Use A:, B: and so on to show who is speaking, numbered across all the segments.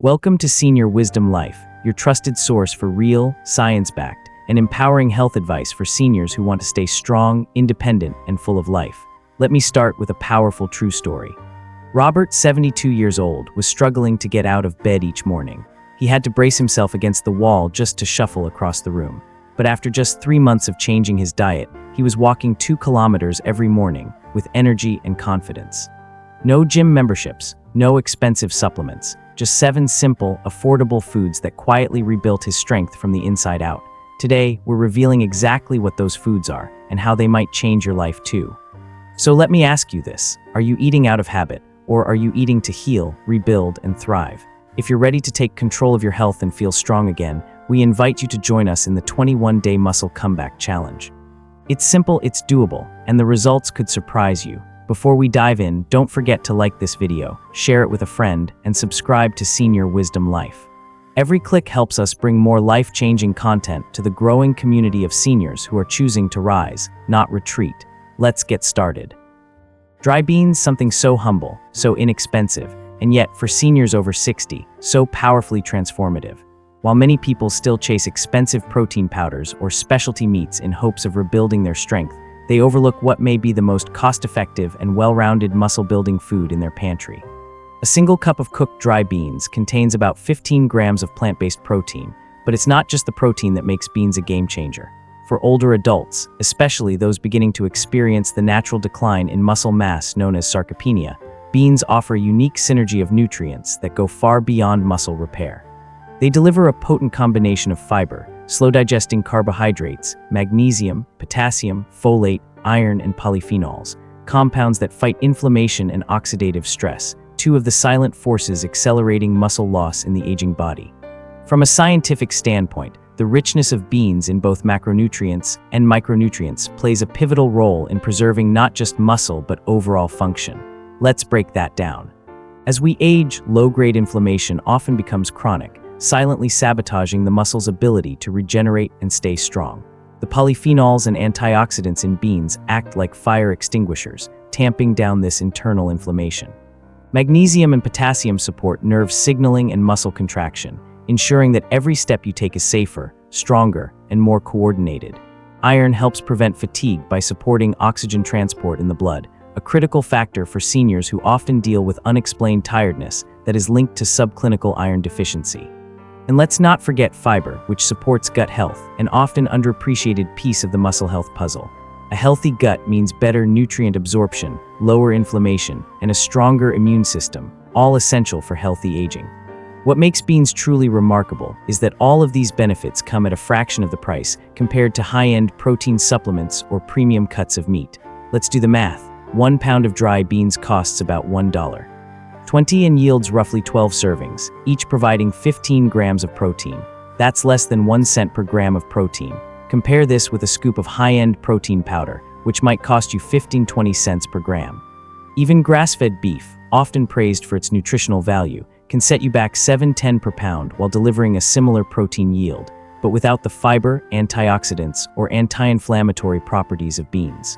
A: Welcome to Senior Wisdom Life, your trusted source for real, science-backed, and empowering health advice for seniors who want to stay strong, independent, and full of life. Let me start with a powerful true story. Robert, 72 years old, was struggling to get out of bed each morning. He had to brace himself against the wall just to shuffle across the room. But after just 3 months of changing his diet, he was walking 2 kilometers every morning with energy and confidence. No gym memberships, no expensive supplements, just 7 simple, affordable foods that quietly rebuilt his strength from the inside out. Today, we're revealing exactly what those foods are and how they might change your life too. So let me ask you this: are you eating out of habit, or are you eating to heal, rebuild, and thrive? If you're ready to take control of your health and feel strong again, we invite you to join us in the 21-Day Muscle Comeback Challenge. It's simple, it's doable, and the results could surprise you. Before we dive in, don't forget to like this video, share it with a friend, and subscribe to Senior Wisdom Life. Every click helps us bring more life-changing content to the growing community of seniors who are choosing to rise, not retreat. Let's get started. Dry beans, something so humble, so inexpensive, and yet, for seniors over 60, so powerfully transformative. While many people still chase expensive protein powders or specialty meats in hopes of rebuilding their strength, they overlook what may be the most cost-effective and well-rounded muscle-building food in their pantry. A single cup of cooked dry beans contains about 15 grams of plant-based protein, but it's not just the protein that makes beans a game-changer. For older adults, especially those beginning to experience the natural decline in muscle mass known as sarcopenia, beans offer a unique synergy of nutrients that go far beyond muscle repair. They deliver a potent combination of fiber, slow-digesting carbohydrates, magnesium, potassium, folate, iron, and polyphenols, compounds that fight inflammation and oxidative stress, 2 of the silent forces accelerating muscle loss in the aging body. From a scientific standpoint, the richness of beans in both macronutrients and micronutrients plays a pivotal role in preserving not just muscle but overall function. Let's break that down. As we age, low-grade inflammation often becomes chronic, silently sabotaging the muscle's ability to regenerate and stay strong. The polyphenols and antioxidants in beans act like fire extinguishers, tamping down this internal inflammation. Magnesium and potassium support nerve signaling and muscle contraction, ensuring that every step you take is safer, stronger, and more coordinated. Iron helps prevent fatigue by supporting oxygen transport in the blood, a critical factor for seniors who often deal with unexplained tiredness that is linked to subclinical iron deficiency. And let's not forget fiber, which supports gut health, an often underappreciated piece of the muscle health puzzle. A healthy gut means better nutrient absorption, lower inflammation, and a stronger immune system, all essential for healthy aging. What makes beans truly remarkable is that all of these benefits come at a fraction of the price compared to high-end protein supplements or premium cuts of meat. Let's do the math. 1 pound of dry beans costs about $1.20 and yields roughly 12 servings, each providing 15 grams of protein. That's less than 1 cent per gram of protein. Compare this with a scoop of high-end protein powder, which might cost you 15-20 cents per gram. Even grass-fed beef, often praised for its nutritional value, can set you back 7-10 per pound while delivering a similar protein yield, but without the fiber, antioxidants, or anti-inflammatory properties of beans.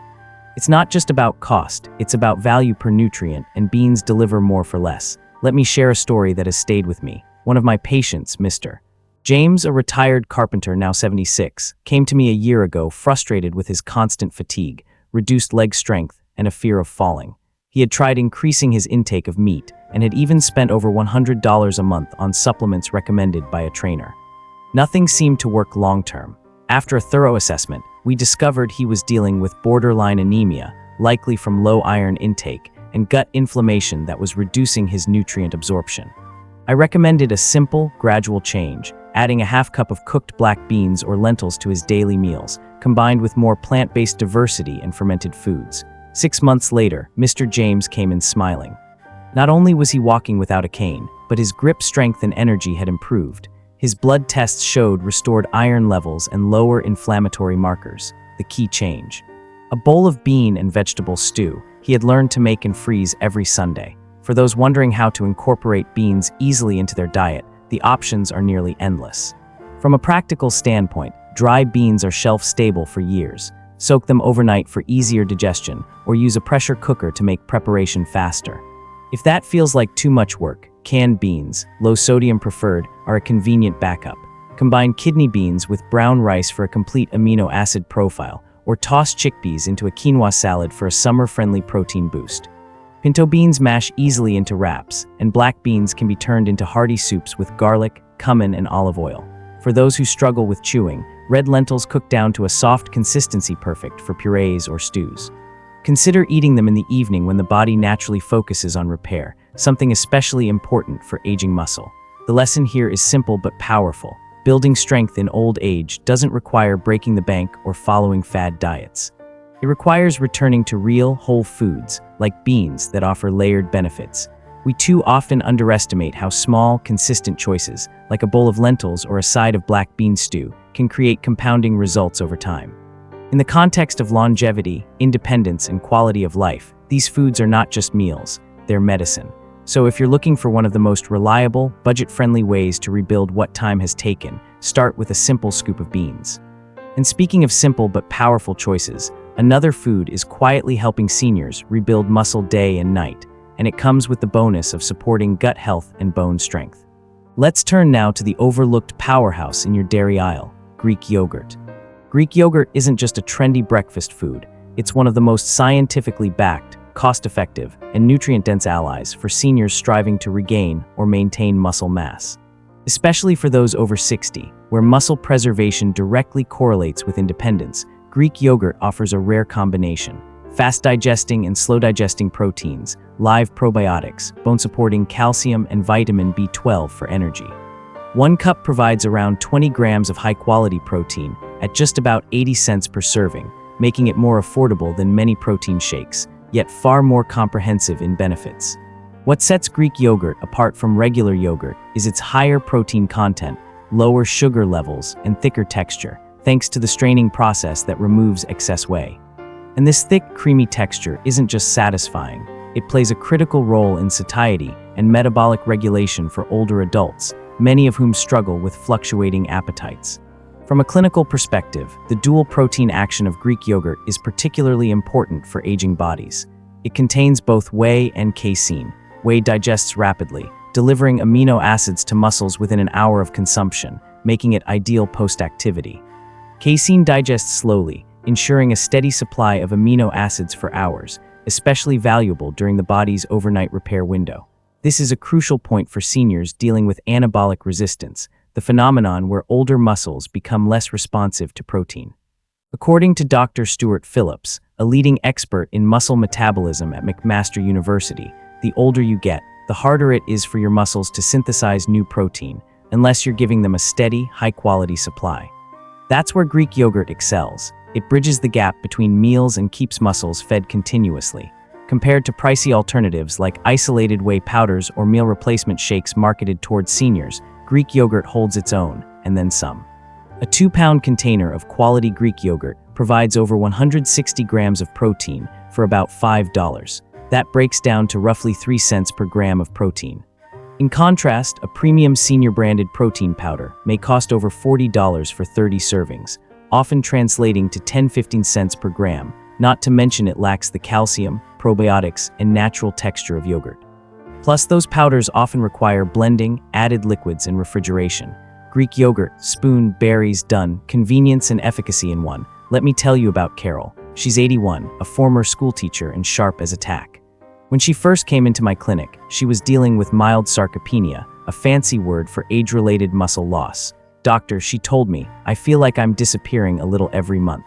A: It's not just about cost, it's about value per nutrient, and beans deliver more for less. Let me share a story that has stayed with me. One of my patients, Mr. James, a retired carpenter now 76, came to me a year ago frustrated with his constant fatigue, reduced leg strength, and a fear of falling. He had tried increasing his intake of meat and had even spent over $100 a month on supplements recommended by a trainer. Nothing seemed to work long-term. After a thorough assessment, we discovered he was dealing with borderline anemia, likely from low iron intake, and gut inflammation that was reducing his nutrient absorption. I recommended a simple, gradual change, adding a half cup of cooked black beans or lentils to his daily meals, combined with more plant-based diversity and fermented foods. 6 months later, Mr. James came in smiling. Not only was he walking without a cane, but his grip strength and energy had improved. His blood tests showed restored iron levels and lower inflammatory markers, the key change. A bowl of bean and vegetable stew he had learned to make and freeze every Sunday. For those wondering how to incorporate beans easily into their diet, the options are nearly endless. From a practical standpoint, dry beans are shelf-stable for years. Soak them overnight for easier digestion, or use a pressure cooker to make preparation faster. If that feels like too much work, Canned beans, low sodium preferred, are a convenient backup. Combine kidney beans with brown rice for a complete amino acid profile, or toss chickpeas into a quinoa salad for a summer-friendly protein boost. Pinto beans mash easily into wraps, and black beans can be turned into hearty soups with garlic, cumin, and olive oil. For those who struggle with chewing, red lentils cook down to a soft consistency perfect for purees or stews. Consider eating them in the evening when the body naturally focuses on repair, something especially important for aging muscle. The lesson here is simple but powerful. Building strength in old age doesn't require breaking the bank or following fad diets. It requires returning to real, whole foods, like beans, that offer layered benefits. We too often underestimate how small, consistent choices, like a bowl of lentils or a side of black bean stew, can create compounding results over time. In the context of longevity, independence, and quality of life, these foods are not just meals, they're medicine. So if you're looking for one of the most reliable, budget-friendly ways to rebuild what time has taken, start with a simple scoop of beans. And speaking of simple but powerful choices, another food is quietly helping seniors rebuild muscle day and night, and it comes with the bonus of supporting gut health and bone strength. Let's turn now to the overlooked powerhouse in your dairy aisle, Greek yogurt. Greek yogurt isn't just a trendy breakfast food, it's one of the most scientifically backed, cost-effective, and nutrient-dense allies for seniors striving to regain or maintain muscle mass. Especially for those over 60, where muscle preservation directly correlates with independence, Greek yogurt offers a rare combination: fast-digesting and slow-digesting proteins, live probiotics, bone-supporting calcium, and vitamin B12 for energy. 1 cup provides around 20 grams of high-quality protein at just about 80 cents per serving, making it more affordable than many protein shakes, yet far more comprehensive in benefits. What sets Greek yogurt apart from regular yogurt is its higher protein content, lower sugar levels, and thicker texture, thanks to the straining process that removes excess whey. And this thick, creamy texture isn't just satisfying, it plays a critical role in satiety and metabolic regulation for older adults, many of whom struggle with fluctuating appetites. From a clinical perspective, the dual protein action of Greek yogurt is particularly important for aging bodies. It contains both whey and casein. Whey digests rapidly, delivering amino acids to muscles within an hour of consumption, making it ideal post-activity. Casein digests slowly, ensuring a steady supply of amino acids for hours, especially valuable during the body's overnight repair window. This is a crucial point for seniors dealing with anabolic resistance, the phenomenon where older muscles become less responsive to protein. According to Dr. Stuart Phillips, a leading expert in muscle metabolism at McMaster University, the older you get, the harder it is for your muscles to synthesize new protein, unless you're giving them a steady, high-quality supply. That's where Greek yogurt excels. It bridges the gap between meals and keeps muscles fed continuously. Compared to pricey alternatives like isolated whey powders or meal replacement shakes marketed towards seniors, Greek yogurt holds its own, and then some. A 2-pound container of quality Greek yogurt provides over 160 grams of protein for about $5. That breaks down to roughly 3 cents per gram of protein. In contrast, a premium senior-branded protein powder may cost over $40 for 30 servings, often translating to 10–15 cents per gram, not to mention it lacks the calcium, probiotics, and natural texture of yogurt. Plus, those powders often require blending, added liquids, and refrigeration. Greek yogurt, spoon, berries, done, convenience and efficacy in one. Let me tell you about Carol. She's 81, a former school teacher and sharp as a tack. When she first came into my clinic, she was dealing with mild sarcopenia, a fancy word for age-related muscle loss. Doctor, she told me, I feel like I'm disappearing a little every month.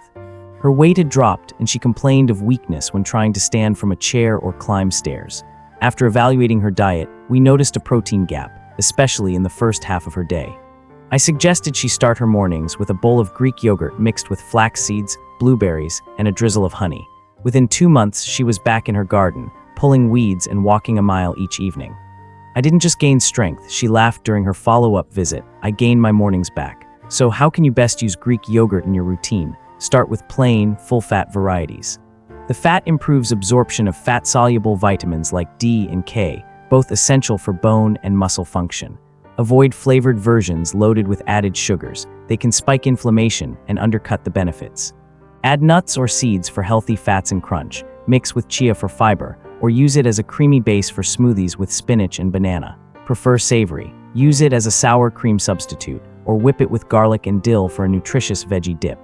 A: Her weight had dropped and she complained of weakness when trying to stand from a chair or climb stairs. After evaluating her diet, we noticed a protein gap, especially in the first half of her day. I suggested she start her mornings with a bowl of Greek yogurt mixed with flax seeds, blueberries, and a drizzle of honey. Within 2 months, she was back in her garden, pulling weeds and walking a mile each evening. I didn't just gain strength, she laughed during her follow-up visit. I gained my mornings back. So how can you best use Greek yogurt in your routine? Start with plain, full-fat varieties. The fat improves absorption of fat-soluble vitamins like D and K, both essential for bone and muscle function. Avoid flavored versions loaded with added sugars. They can spike inflammation and undercut the benefits. Add nuts or seeds for healthy fats and crunch. Mix with chia for fiber, or use it as a creamy base for smoothies with spinach and banana. prefer savory, use it as a sour cream substitute, or whip it with garlic and dill for a nutritious veggie dip.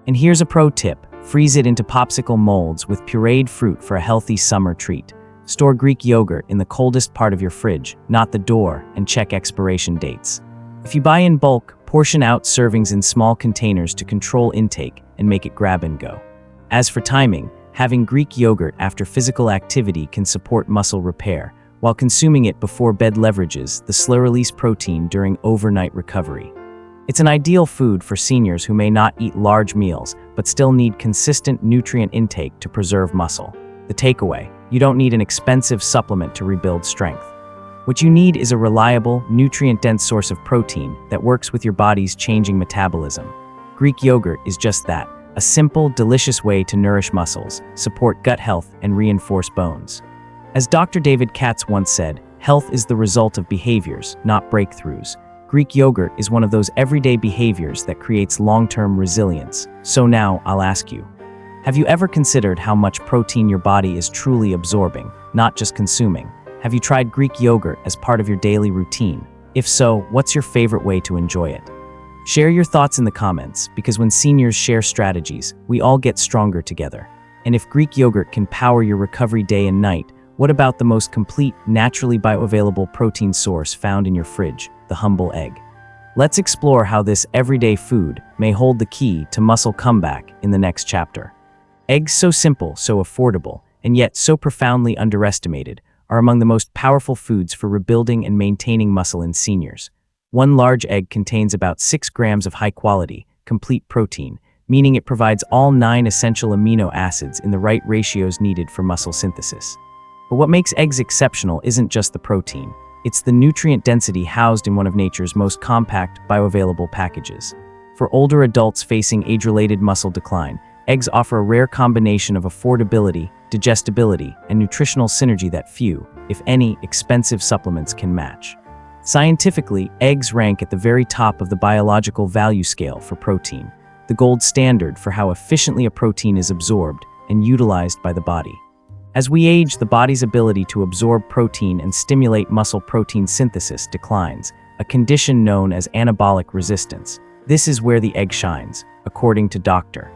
A: And here's a pro tip: freeze it into popsicle molds with pureed fruit for a healthy summer treat. Store Greek yogurt in the coldest part of your fridge, not the door, and check expiration dates. If you buy in bulk, portion out servings in small containers to control intake and make it grab and go. As for timing, having Greek yogurt after physical activity can support muscle repair, while consuming it before bed leverages the slow-release protein during overnight recovery. It's an ideal food for seniors who may not eat large meals but still need consistent nutrient intake to preserve muscle. The takeaway: you don't need an expensive supplement to rebuild strength. What you need is a reliable, nutrient-dense source of protein that works with your body's changing metabolism. Greek yogurt is just that: a simple, delicious way to nourish muscles, support gut health, and reinforce bones. As Dr. David Katz once said, health is the result of behaviors, not breakthroughs. Greek yogurt is one of those everyday behaviors that creates long-term resilience. So now, I'll ask you, have you ever considered how much protein your body is truly absorbing, not just consuming? Have you tried Greek yogurt as part of your daily routine? If so, what's your favorite way to enjoy it? Share your thoughts in the comments, because when seniors share strategies, we all get stronger together. And if Greek yogurt can power your recovery day and night, what about the most complete, naturally bioavailable protein source found in your fridge, the humble egg? Let's explore how this everyday food may hold the key to muscle comeback in the next chapter. Eggs, so simple, so affordable, and yet so profoundly underestimated, are among the most powerful foods for rebuilding and maintaining muscle in seniors. One large egg contains about 6 grams of high-quality, complete protein, meaning it provides all 9 essential amino acids in the right ratios needed for muscle synthesis. But what makes eggs exceptional isn't just the protein. It's the nutrient density housed in one of nature's most compact, bioavailable packages. For older adults facing age-related muscle decline, eggs offer a rare combination of affordability, digestibility, and nutritional synergy that few, if any, expensive supplements can match. Scientifically, eggs rank at the very top of the biological value scale for protein, the gold standard for how efficiently a protein is absorbed and utilized by the body. As we age, the body's ability to absorb protein and stimulate muscle protein synthesis declines, a condition known as anabolic resistance. This is where the egg shines, according to Dr.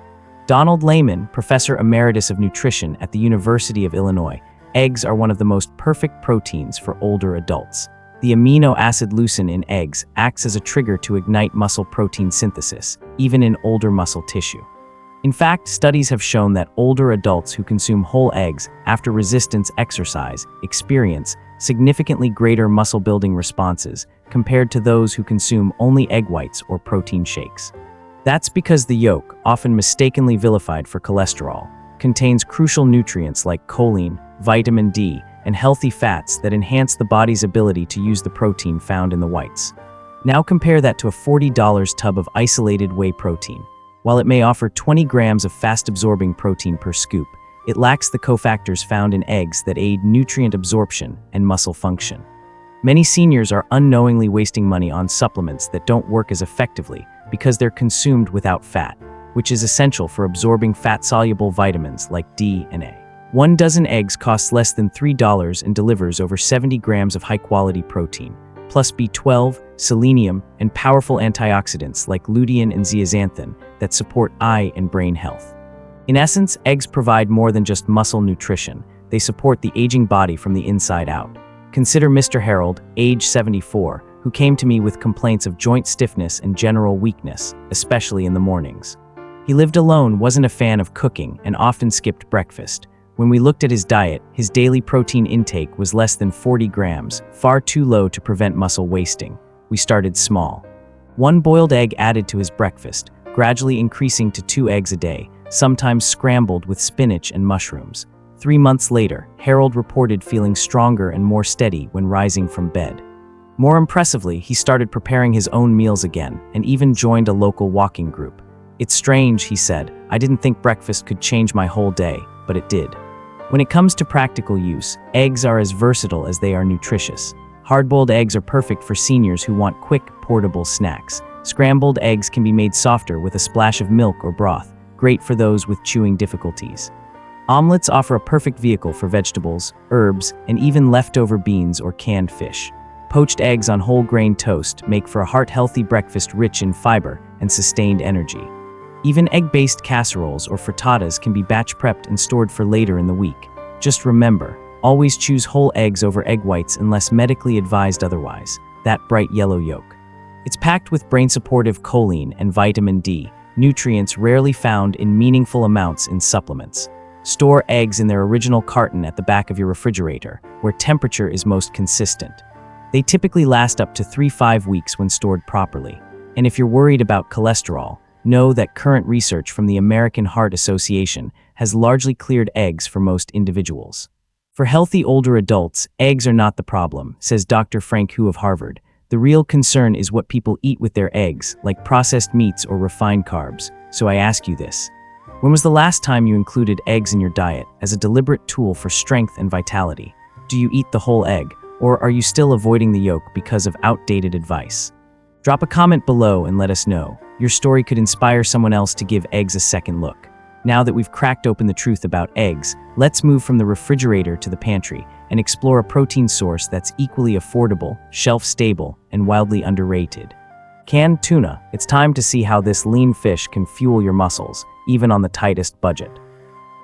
A: Donald Layman, Professor Emeritus of Nutrition at the University of Illinois. Eggs are one of the most perfect proteins for older adults. The amino acid leucine in eggs acts as a trigger to ignite muscle protein synthesis, even in older muscle tissue. In fact, studies have shown that older adults who consume whole eggs after resistance exercise experience significantly greater muscle-building responses compared to those who consume only egg whites or protein shakes. That's because the yolk, often mistakenly vilified for cholesterol, contains crucial nutrients like choline, vitamin D, and healthy fats that enhance the body's ability to use the protein found in the whites. Now compare that to a $40 tub of isolated whey protein. While it may offer 20 grams of fast-absorbing protein per scoop, it lacks the cofactors found in eggs that aid nutrient absorption and muscle function. Many seniors are unknowingly wasting money on supplements that don't work as effectively because they're consumed without fat, which is essential for absorbing fat-soluble vitamins like D and A. 1 dozen eggs costs less than $3 and delivers over 70 grams of high-quality protein, plus B12, selenium, and powerful antioxidants like lutein and zeaxanthin that support eye and brain health. In essence, eggs provide more than just muscle nutrition. They support the aging body from the inside out. Consider Mr. Harold, age 74, who came to me with complaints of joint stiffness and general weakness, especially in the mornings. He lived alone, wasn't a fan of cooking, and often skipped breakfast. When we looked at his diet, his daily protein intake was less than 40 grams, far too low to prevent muscle wasting. We started small. 1 boiled egg added to his breakfast, gradually increasing to 2 eggs a day, sometimes scrambled with spinach and mushrooms. 3 months later, Harold reported feeling stronger and more steady when rising from bed. More impressively, he started preparing his own meals again, and even joined a local walking group. "It's strange," he said. "I didn't think breakfast could change my whole day, but it did." When it comes to practical use, eggs are as versatile as they are nutritious. Hard-boiled eggs are perfect for seniors who want quick, portable snacks. Scrambled eggs can be made softer with a splash of milk or broth, great for those with chewing difficulties. Omelets offer a perfect vehicle for vegetables, herbs, and even leftover beans or canned fish. Poached eggs on whole grain toast make for a heart-healthy breakfast rich in fiber and sustained energy. Even egg-based casseroles or frittatas can be batch prepped and stored for later in the week. Just remember, always choose whole eggs over egg whites unless medically advised otherwise. That bright yellow yolk. It's packed with brain-supportive choline and vitamin D, nutrients rarely found in meaningful amounts in supplements. Store eggs in their original carton at the back of your refrigerator, where temperature is most consistent. They typically last up to 3-5 weeks when stored properly. And if you're worried about cholesterol, know that current research from the American Heart Association has largely cleared eggs for most individuals. For healthy older adults, eggs are not the problem, says Dr. Frank Hu of Harvard. The real concern is what people eat with their eggs, like processed meats or refined carbs. So I ask you this. When was the last time you included eggs in your diet as a deliberate tool for strength and vitality? Do you eat the whole egg, or are you still avoiding the yolk because of outdated advice? Drop a comment below and let us know. Your story could inspire someone else to give eggs a second look. Now that we've cracked open the truth about eggs, let's move from the refrigerator to the pantry and explore a protein source that's equally affordable, shelf-stable, and wildly underrated. Canned tuna. It's time to see how this lean fish can fuel your muscles, even on the tightest budget.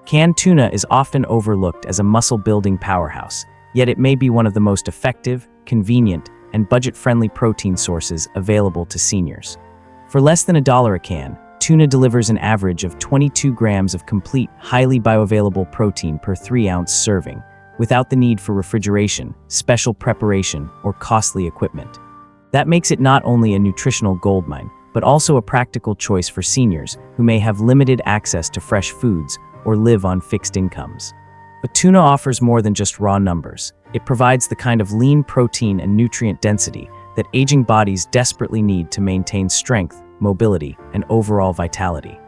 A: Canned tuna is often overlooked as a muscle-building powerhouse, yet it may be one of the most effective, convenient, and budget-friendly protein sources available to seniors. For less than $1 a can, tuna delivers an average of 22 grams of complete, highly bioavailable protein per 3-ounce serving, without the need for refrigeration, special preparation, or costly equipment. That makes it not only a nutritional goldmine, but also a practical choice for seniors who may have limited access to fresh foods or live on fixed incomes. But tuna offers more than just raw numbers. It provides the kind of lean protein and nutrient density that aging bodies desperately need to maintain strength, mobility, and overall vitality.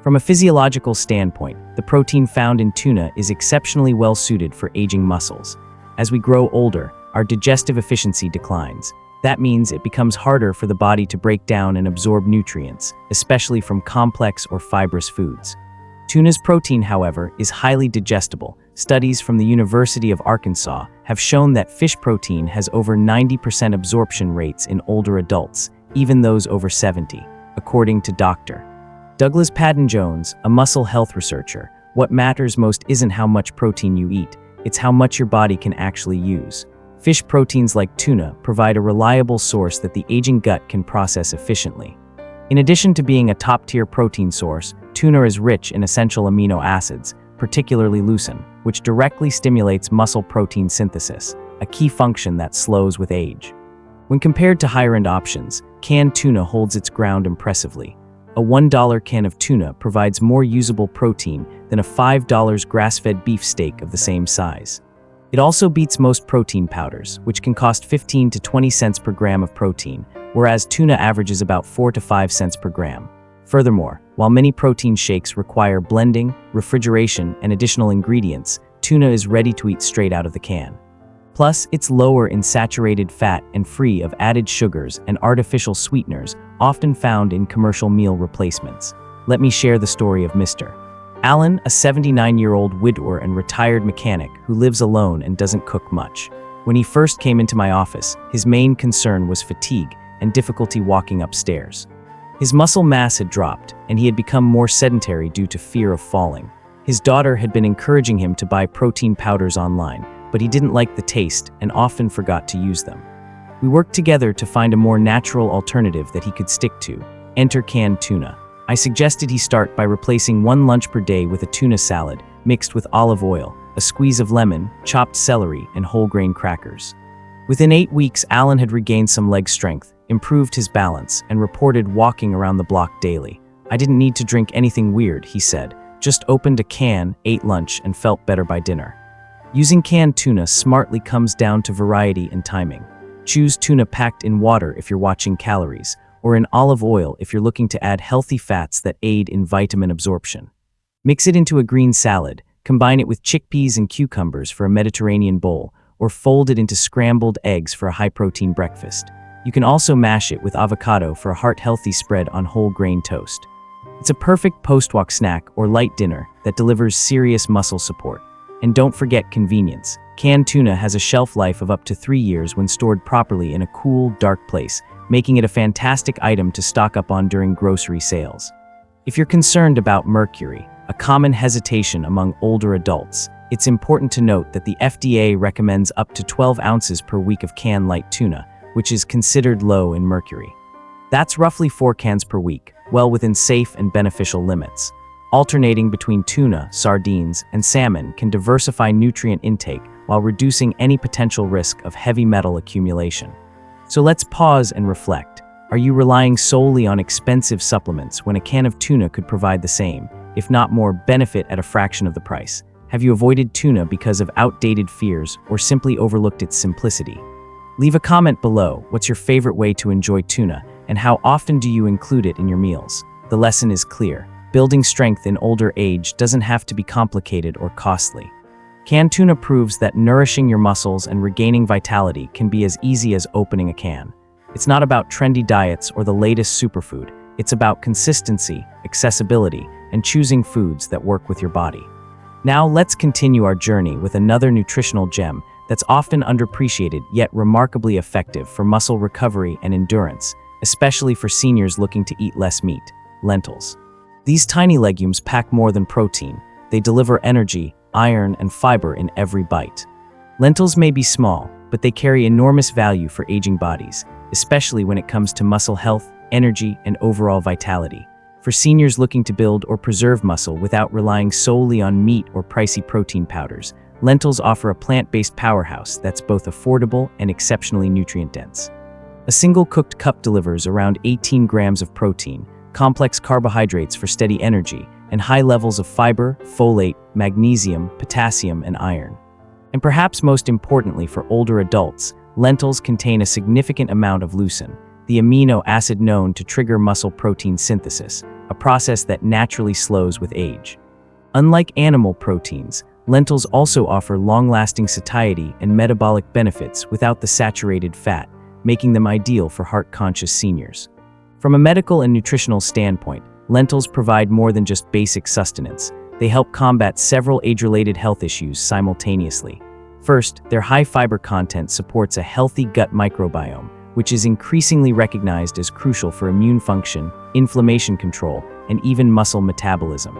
A: From a physiological standpoint, the protein found in tuna is exceptionally well suited for aging muscles. As we grow older, our digestive efficiency declines. That means it becomes harder for the body to break down and absorb nutrients, especially from complex or fibrous foods. Tuna's protein, however, is highly digestible. Studies from the University of Arkansas have shown that fish protein has over 90% absorption rates in older adults, even those over 70, according to Dr. Douglas Padden-Jones, a muscle health researcher. What matters most isn't how much protein you eat, it's how much your body can actually use. Fish proteins like tuna provide a reliable source that the aging gut can process efficiently. In addition to being a top-tier protein source, tuna is rich in essential amino acids, particularly leucine, which directly stimulates muscle protein synthesis, a key function that slows with age. When compared to higher-end options, canned tuna holds its ground impressively. A $1 can of tuna provides more usable protein than a $5 grass-fed beef steak of the same size. It also beats most protein powders, which can cost 15 to 20 cents per gram of protein, whereas tuna averages about 4 to 5 cents per gram. Furthermore, while many protein shakes require blending, refrigeration, and additional ingredients, tuna is ready to eat straight out of the can. Plus, it's lower in saturated fat and free of added sugars and artificial sweeteners often found in commercial meal replacements. Let me share the story of Mr. Alan, a 79-year-old widower and retired mechanic who lives alone and doesn't cook much. When he first came into my office, his main concern was fatigue and difficulty walking upstairs. His muscle mass had dropped, and he had become more sedentary due to fear of falling. His daughter had been encouraging him to buy protein powders online, but he didn't like the taste and often forgot to use them. We worked together to find a more natural alternative that he could stick to. Enter canned tuna. I suggested he start by replacing one lunch per day with a tuna salad mixed with olive oil, a squeeze of lemon, chopped celery, and whole grain crackers. Within 8 weeks, Alan had regained some leg strength, improved his balance, and reported walking around the block daily. I didn't need to drink anything weird, he said. Just opened a can, ate lunch, and felt better by dinner. Using canned tuna smartly comes down to variety and timing. Choose tuna packed in water if you're watching calories, or in olive oil if you're looking to add healthy fats that aid in vitamin absorption. Mix it into a green salad, combine it with chickpeas and cucumbers for a Mediterranean bowl, or fold it into scrambled eggs for a high-protein breakfast. You can also mash it with avocado for a heart-healthy spread on whole grain toast. It's a perfect post-walk snack or light dinner that delivers serious muscle support. And don't forget convenience. Canned tuna has a shelf life of up to 3 years when stored properly in a cool, dark place, making it a fantastic item to stock up on during grocery sales. If you're concerned about mercury, a common hesitation among older adults, it's important to note that the FDA recommends up to 12 ounces per week of canned light tuna, which is considered low in mercury. That's roughly 4 cans per week, well within safe and beneficial limits. Alternating between tuna, sardines, and salmon can diversify nutrient intake while reducing any potential risk of heavy metal accumulation. So let's pause and reflect. Are you relying solely on expensive supplements when a can of tuna could provide the same, if not more, benefit at a fraction of the price? Have you avoided tuna because of outdated fears or simply overlooked its simplicity? Leave a comment below. What's your favorite way to enjoy tuna, and how often do you include it in your meals? The lesson is clear. Building strength in older age doesn't have to be complicated or costly. Canned tuna proves that nourishing your muscles and regaining vitality can be as easy as opening a can. It's not about trendy diets or the latest superfood. It's about consistency, accessibility, and choosing foods that work with your body. Now let's continue our journey with another nutritional gem that's often underappreciated yet remarkably effective for muscle recovery and endurance, especially for seniors looking to eat less meat: lentils. These tiny legumes pack more than protein. They deliver energy, iron, and fiber in every bite. Lentils may be small, but they carry enormous value for aging bodies, especially when it comes to muscle health, energy, and overall vitality. For seniors looking to build or preserve muscle without relying solely on meat or pricey protein powders, lentils offer a plant-based powerhouse that's both affordable and exceptionally nutrient-dense. A single cooked cup delivers around 18 grams of protein, complex carbohydrates for steady energy, and high levels of fiber, folate, magnesium, potassium, and iron. And perhaps most importantly for older adults, lentils contain a significant amount of leucine, the amino acid known to trigger muscle protein synthesis, a process that naturally slows with age. Unlike animal proteins, lentils also offer long-lasting satiety and metabolic benefits without the saturated fat, making them ideal for heart-conscious seniors. From a medical and nutritional standpoint, lentils provide more than just basic sustenance. They help combat several age-related health issues simultaneously. First, their high fiber content supports a healthy gut microbiome, which is increasingly recognized as crucial for immune function, inflammation control, and even muscle metabolism.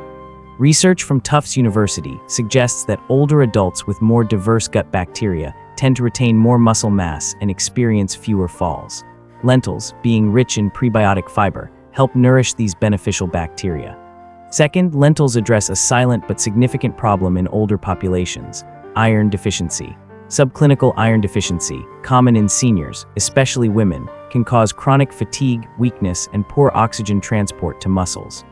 A: Research from Tufts University suggests that older adults with more diverse gut bacteria tend to retain more muscle mass and experience fewer falls. Lentils, being rich in prebiotic fiber, help nourish these beneficial bacteria. Second, lentils address a silent but significant problem in older populations: iron deficiency. Subclinical iron deficiency, common in seniors, especially women, can cause chronic fatigue, weakness, and poor oxygen transport to muscles.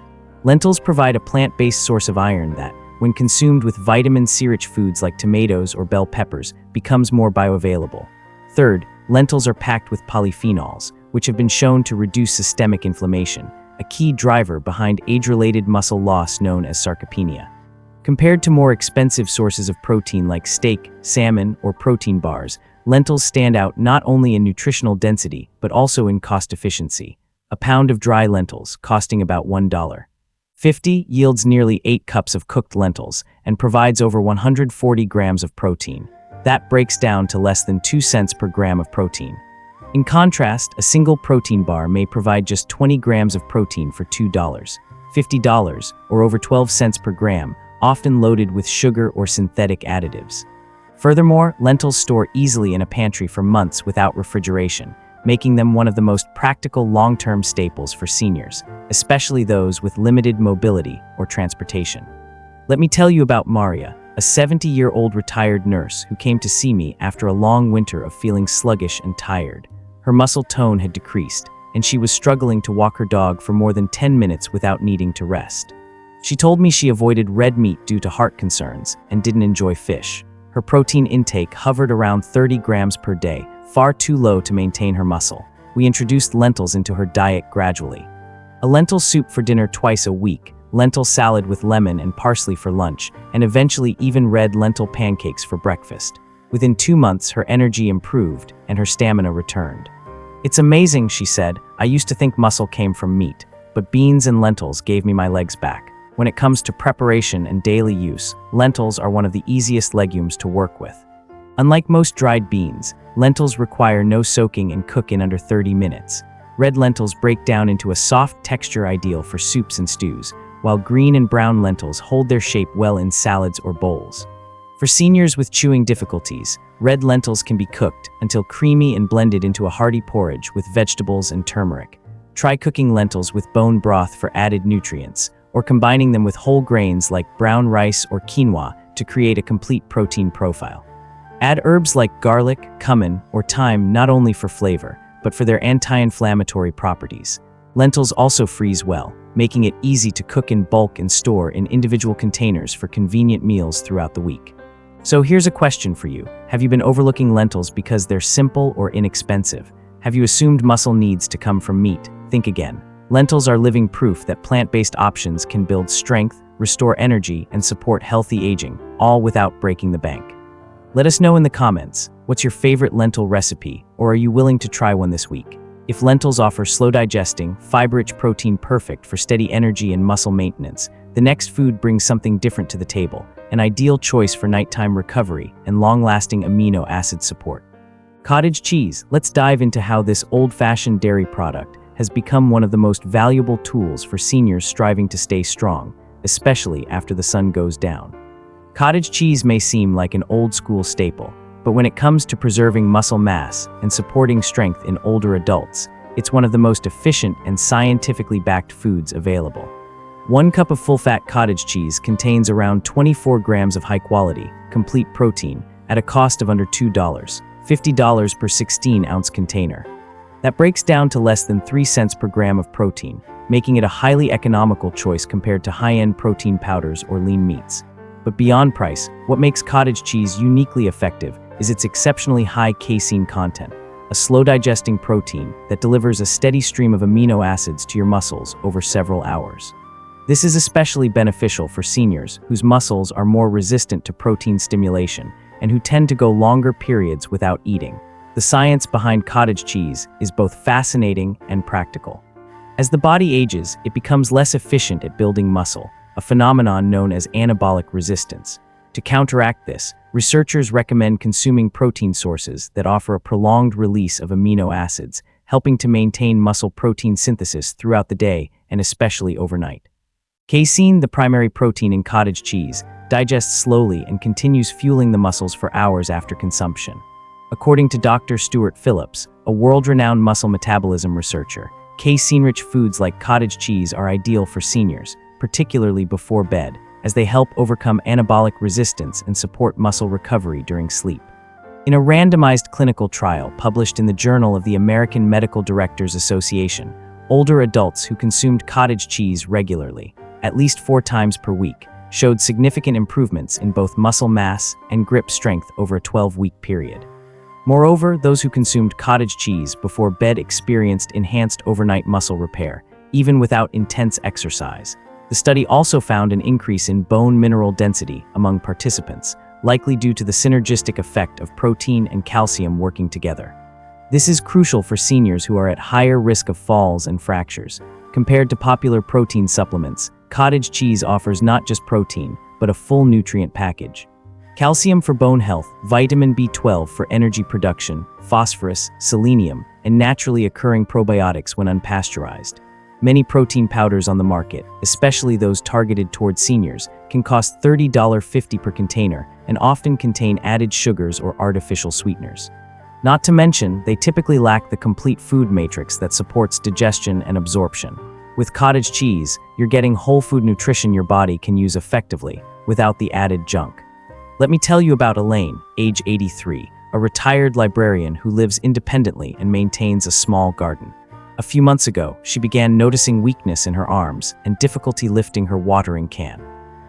A: Lentils provide a plant-based source of iron that, when consumed with vitamin C-rich foods like tomatoes or bell peppers, becomes more bioavailable. Third, lentils are packed with polyphenols, which have been shown to reduce systemic inflammation, a key driver behind age-related muscle loss known as sarcopenia. Compared to more expensive sources of protein like steak, salmon, or protein bars, lentils stand out not only in nutritional density but also in cost efficiency. A pound of dry lentils, costing about $1.50, yields nearly 8 cups of cooked lentils and provides over 140 grams of protein. That breaks down to less than 2 cents per gram of protein. In contrast, a single protein bar may provide just 20 grams of protein for $2.50, or over 12 cents per gram, often loaded with sugar or synthetic additives. Furthermore, lentils store easily in a pantry for months without refrigeration, making them one of the most practical long-term staples for seniors, especially those with limited mobility or transportation. Let me tell you about Maria, a 70-year-old retired nurse who came to see me after a long winter of feeling sluggish and tired. Her muscle tone had decreased, and she was struggling to walk her dog for more than 10 minutes without needing to rest. She told me she avoided red meat due to heart concerns and didn't enjoy fish. Her protein intake hovered around 30 grams per day, far too low to maintain her muscle. We introduced lentils into her diet gradually. A lentil soup for dinner twice a week, lentil salad with lemon and parsley for lunch, and eventually even red lentil pancakes for breakfast. Within 2 months, her energy improved and her stamina returned. "It's amazing," she said. "I used to think muscle came from meat, but beans and lentils gave me my legs back. When it comes to preparation and daily use, lentils are one of the easiest legumes to work with. Unlike most dried beans, lentils require no soaking and cook in under 30 minutes. Red lentils break down into a soft texture ideal for soups and stews, while green and brown lentils hold their shape well in salads or bowls. For seniors with chewing difficulties, red lentils can be cooked until creamy and blended into a hearty porridge with vegetables and turmeric. Try cooking lentils with bone broth for added nutrients, or combining them with whole grains like brown rice or quinoa to create a complete protein profile. Add herbs like garlic, cumin, or thyme not only for flavor, but for their anti-inflammatory properties. Lentils also freeze well, making it easy to cook in bulk and store in individual containers for convenient meals throughout the week. So here's a question for you. Have you been overlooking lentils because they're simple or inexpensive? Have you assumed muscle needs to come from meat? Think again. Lentils are living proof that plant-based options can build strength, restore energy, and support healthy aging, all without breaking the bank. Let us know in the comments, what's your favorite lentil recipe, or are you willing to try one this week? If lentils offer slow-digesting, fiber-rich protein perfect for steady energy and muscle maintenance, the next food brings something different to the table, an ideal choice for nighttime recovery and long-lasting amino acid support. Cottage cheese. Let's dive into how this old-fashioned dairy product has become one of the most valuable tools for seniors striving to stay strong, especially after the sun goes down. Cottage cheese may seem like an old-school staple, but when it comes to preserving muscle mass and supporting strength in older adults, it's one of the most efficient and scientifically backed foods available. 1 cup of full-fat cottage cheese contains around 24 grams of high-quality, complete protein at a cost of under $2, $50 per 16-ounce container. That breaks down to less than 3 cents per gram of protein, making it a highly economical choice compared to high-end protein powders or lean meats. But beyond price, what makes cottage cheese uniquely effective is its exceptionally high casein content, a slow-digesting protein that delivers a steady stream of amino acids to your muscles over several hours. This is especially beneficial for seniors whose muscles are more resistant to protein stimulation and who tend to go longer periods without eating. The science behind cottage cheese is both fascinating and practical. As the body ages, it becomes less efficient at building muscle, a phenomenon known as anabolic resistance. To counteract this, researchers recommend consuming protein sources that offer a prolonged release of amino acids, helping to maintain muscle protein synthesis throughout the day and especially overnight. Casein, the primary protein in cottage cheese, digests slowly and continues fueling the muscles for hours after consumption. According to Dr. Stuart Phillips, a world-renowned muscle metabolism researcher, casein-rich foods like cottage cheese are ideal for seniors, particularly before bed, as they help overcome anabolic resistance and support muscle recovery during sleep. In a randomized clinical trial published in the Journal of the American Medical Directors Association, older adults who consumed cottage cheese regularly, at least 4 times per week, showed significant improvements in both muscle mass and grip strength over a 12-week period. Moreover, those who consumed cottage cheese before bed experienced enhanced overnight muscle repair, even without intense exercise. The study also found an increase in bone mineral density among participants, likely due to the synergistic effect of protein and calcium working together. This is crucial for seniors who are at higher risk of falls and fractures. Compared to popular protein supplements, cottage cheese offers not just protein, but a full nutrient package. Calcium for bone health, vitamin B12 for energy production, phosphorus, selenium, and naturally occurring probiotics when unpasteurized. Many protein powders on the market, especially those targeted towards seniors, can cost $30.50 per container and often contain added sugars or artificial sweeteners. Not to mention, they typically lack the complete food matrix that supports digestion and absorption. With cottage cheese, you're getting whole food nutrition your body can use effectively, without the added junk. Let me tell you about Elaine, age 83, a retired librarian who lives independently and maintains a small garden. A few months ago, she began noticing weakness in her arms and difficulty lifting her watering can.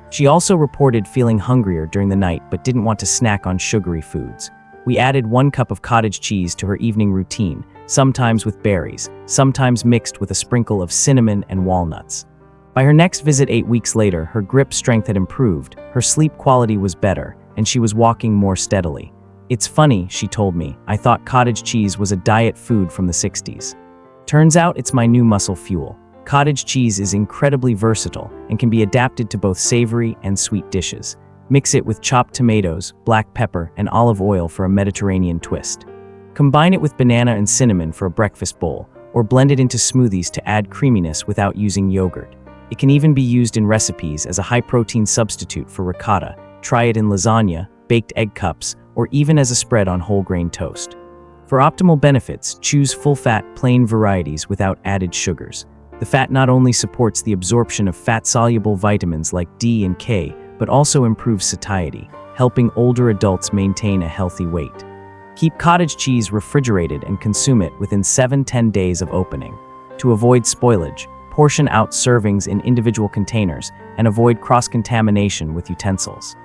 A: She also reported feeling hungrier during the night but didn't want to snack on sugary foods. We added 1 cup of cottage cheese to her evening routine, sometimes with berries, sometimes mixed with a sprinkle of cinnamon and walnuts. By her next visit 8 weeks later, her grip strength had improved, her sleep quality was better, and she was walking more steadily. "It's funny," she told me, "I thought cottage cheese was a diet food from the 60s. Turns out it's my new muscle fuel." Cottage cheese is incredibly versatile and can be adapted to both savory and sweet dishes. Mix it with chopped tomatoes, black pepper, and olive oil for a Mediterranean twist. Combine it with banana and cinnamon for a breakfast bowl, or blend it into smoothies to add creaminess without using yogurt. It can even be used in recipes as a high-protein substitute for ricotta. Try it in lasagna, baked egg cups, or even as a spread on whole grain toast. For optimal benefits, choose full-fat, plain varieties without added sugars. The fat not only supports the absorption of fat-soluble vitamins like D and K, but also improves satiety, helping older adults maintain a healthy weight. Keep cottage cheese refrigerated and consume it within 7-10 days of opening. To avoid spoilage, portion out servings in individual containers and avoid cross-contamination with utensils.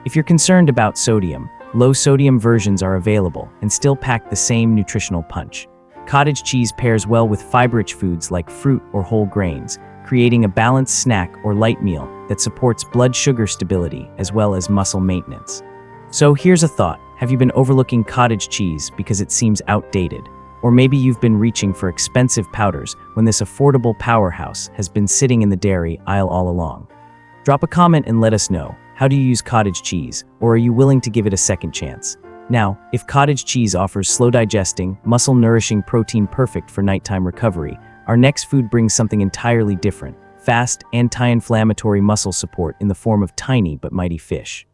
A: If you're concerned about sodium, low-sodium versions are available and still pack the same nutritional punch. Cottage cheese pairs well with fiber-rich foods like fruit or whole grains, creating a balanced snack or light meal that supports blood sugar stability as well as muscle maintenance. So here's a thought. Have you been overlooking cottage cheese because it seems outdated? Or maybe you've been reaching for expensive powders when this affordable powerhouse has been sitting in the dairy aisle all along. Drop a comment and let us know. How do you use cottage cheese, or are you willing to give it a second chance? Now, if cottage cheese offers slow-digesting, muscle-nourishing protein perfect for nighttime recovery, our next food brings something entirely different: fast, anti-inflammatory muscle support in the form of tiny but mighty fish.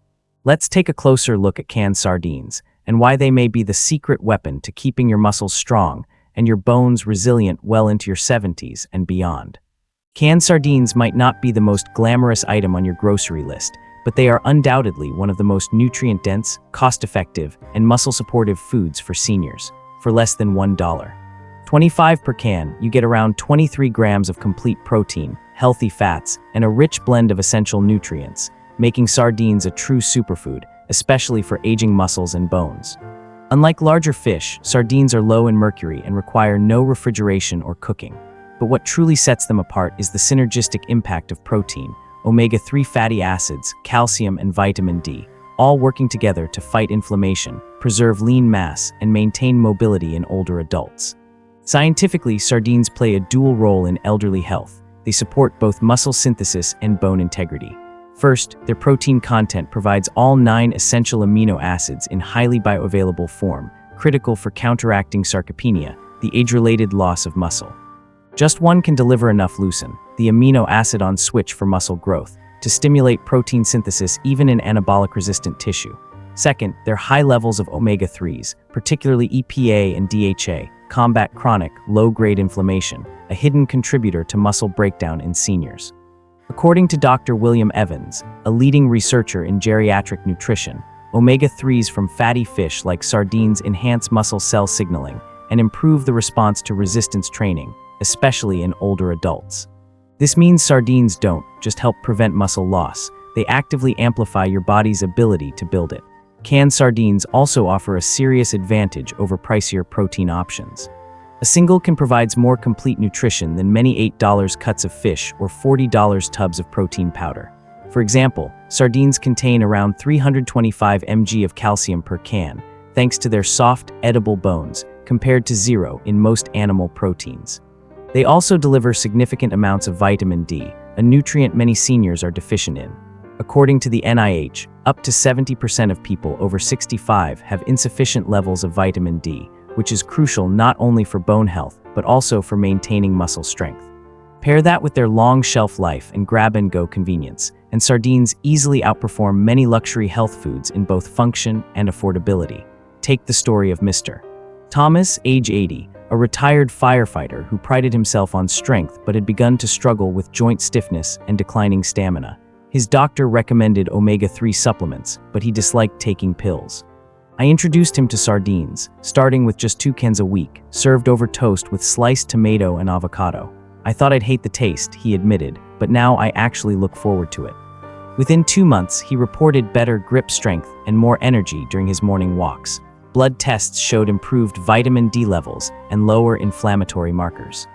A: Let's take a closer look at canned sardines, and why they may be the secret weapon to keeping your muscles strong and your bones resilient well into your 70s and beyond. Canned sardines might not be the most glamorous item on your grocery list, but they are undoubtedly one of the most nutrient-dense, cost-effective, and muscle-supportive foods for seniors. For less than $1.25 per can, you get around 23 grams of complete protein, healthy fats, and a rich blend of essential nutrients, making sardines a true superfood, especially for aging muscles and bones. Unlike larger fish, sardines are low in mercury and require no refrigeration or cooking. But what truly sets them apart is the synergistic impact of protein, omega-3 fatty acids, calcium, and vitamin D, all working together to fight inflammation, preserve lean mass, and maintain mobility in older adults. Scientifically, sardines play a dual role in elderly health. They support both muscle synthesis and bone integrity. First, their protein content provides all 9 essential amino acids in highly bioavailable form, critical for counteracting sarcopenia, the age-related loss of muscle. Just one can deliver enough leucine, the amino acid on switch for muscle growth, to stimulate protein synthesis even in anabolic-resistant tissue. Second, their high levels of omega-3s, particularly EPA and DHA, combat chronic, low-grade inflammation, a hidden contributor to muscle breakdown in seniors. According to Dr. William Evans, a leading researcher in geriatric nutrition, omega-3s from fatty fish like sardines enhance muscle cell signaling and improve the response to resistance training, especially in older adults. This means sardines don't just help prevent muscle loss, they actively amplify your body's ability to build it. Canned sardines also offer a serious advantage over pricier protein options. A single can provide more complete nutrition than many $8 cuts of fish or $40 tubs of protein powder. For example, sardines contain around 325 mg of calcium per can, thanks to their soft, edible bones, compared to 0 in most animal proteins. They also deliver significant amounts of vitamin D, a nutrient many seniors are deficient in. According to the NIH, up to 70% of people over 65 have insufficient levels of vitamin D, which is crucial not only for bone health, but also for maintaining muscle strength. Pair that with their long shelf life and grab-and-go convenience, and sardines easily outperform many luxury health foods in both function and affordability. Take the story of Mr. Thomas, age 80, a retired firefighter who prided himself on strength but had begun to struggle with joint stiffness and declining stamina. His doctor recommended omega-3 supplements, but he disliked taking pills. I introduced him to sardines, starting with just 2 cans a week, served over toast with sliced tomato and avocado. I thought I'd hate the taste, he admitted, but now I actually look forward to it. Within 2 months, he reported better grip strength and more energy during his morning walks. Blood tests showed improved vitamin D levels and lower inflammatory markers.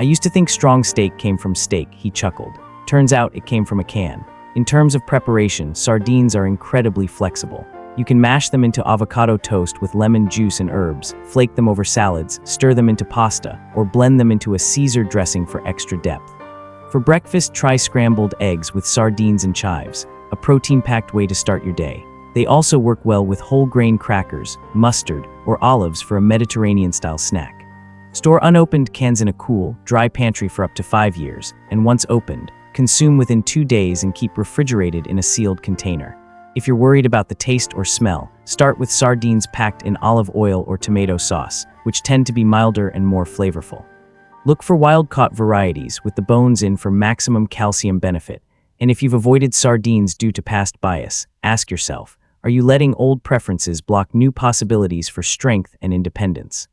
A: I used to think strong steak came from steak, he chuckled. Turns out it came from a can. In terms of preparation, sardines are incredibly flexible. You can mash them into avocado toast with lemon juice and herbs, flake them over salads, stir them into pasta, or blend them into a Caesar dressing for extra depth. For breakfast, try scrambled eggs with sardines and chives, a protein-packed way to start your day. They also work well with whole grain crackers, mustard, or olives for a Mediterranean-style snack. Store unopened cans in a cool, dry pantry for up to 5 years, and once opened, consume within 2 days and keep refrigerated in a sealed container. If you're worried about the taste or smell, start with sardines packed in olive oil or tomato sauce, which tend to be milder and more flavorful. Look for wild-caught varieties with the bones in for maximum calcium benefit. And if you've avoided sardines due to past bias, ask yourself, are you letting old preferences block new possibilities for strength and independence?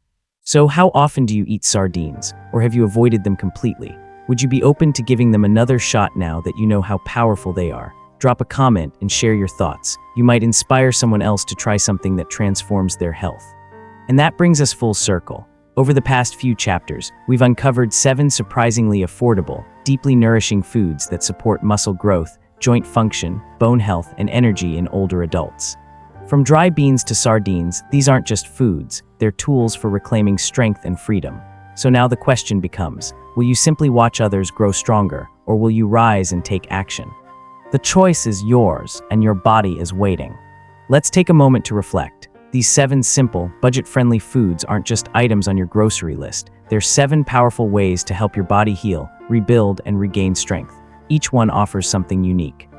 A: So how often do you eat sardines, or have you avoided them completely? Would you be open to giving them another shot now that you know how powerful they are? Drop a comment and share your thoughts. You might inspire someone else to try something that transforms their health. And that brings us full circle. Over the past few chapters, we've uncovered 7 surprisingly affordable, deeply nourishing foods that support muscle growth, joint function, bone health, and energy in older adults. From dry beans to sardines, these aren't just foods, they're tools for reclaiming strength and freedom. So now the question becomes, will you simply watch others grow stronger, or will you rise and take action? The choice is yours, and your body is waiting. Let's take a moment to reflect. These 7 simple, budget-friendly foods aren't just items on your grocery list. They're 7 powerful ways to help your body heal, rebuild, and regain strength. Each one offers something unique.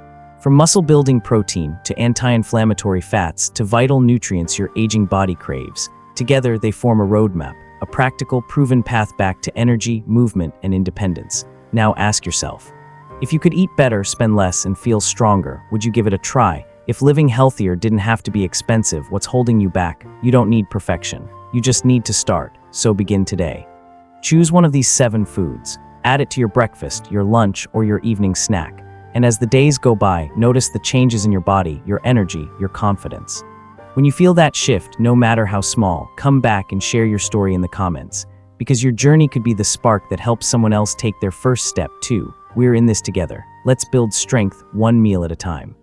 A: From muscle-building protein to anti-inflammatory fats to vital nutrients your aging body craves, together they form a roadmap, a practical, proven path back to energy, movement, and independence. Now ask yourself, if you could eat better, spend less, and feel stronger, would you give it a try? If living healthier didn't have to be expensive, what's holding you back? You don't need perfection. You just need to start, so begin today. Choose one of these 7 foods. Add it to your breakfast, your lunch, or your evening snack. And as the days go by, notice the changes in your body, your energy, your confidence. When you feel that shift, no matter how small, come back and share your story in the comments. Because your journey could be the spark that helps someone else take their first step too. We're in this together. Let's build strength one meal at a time.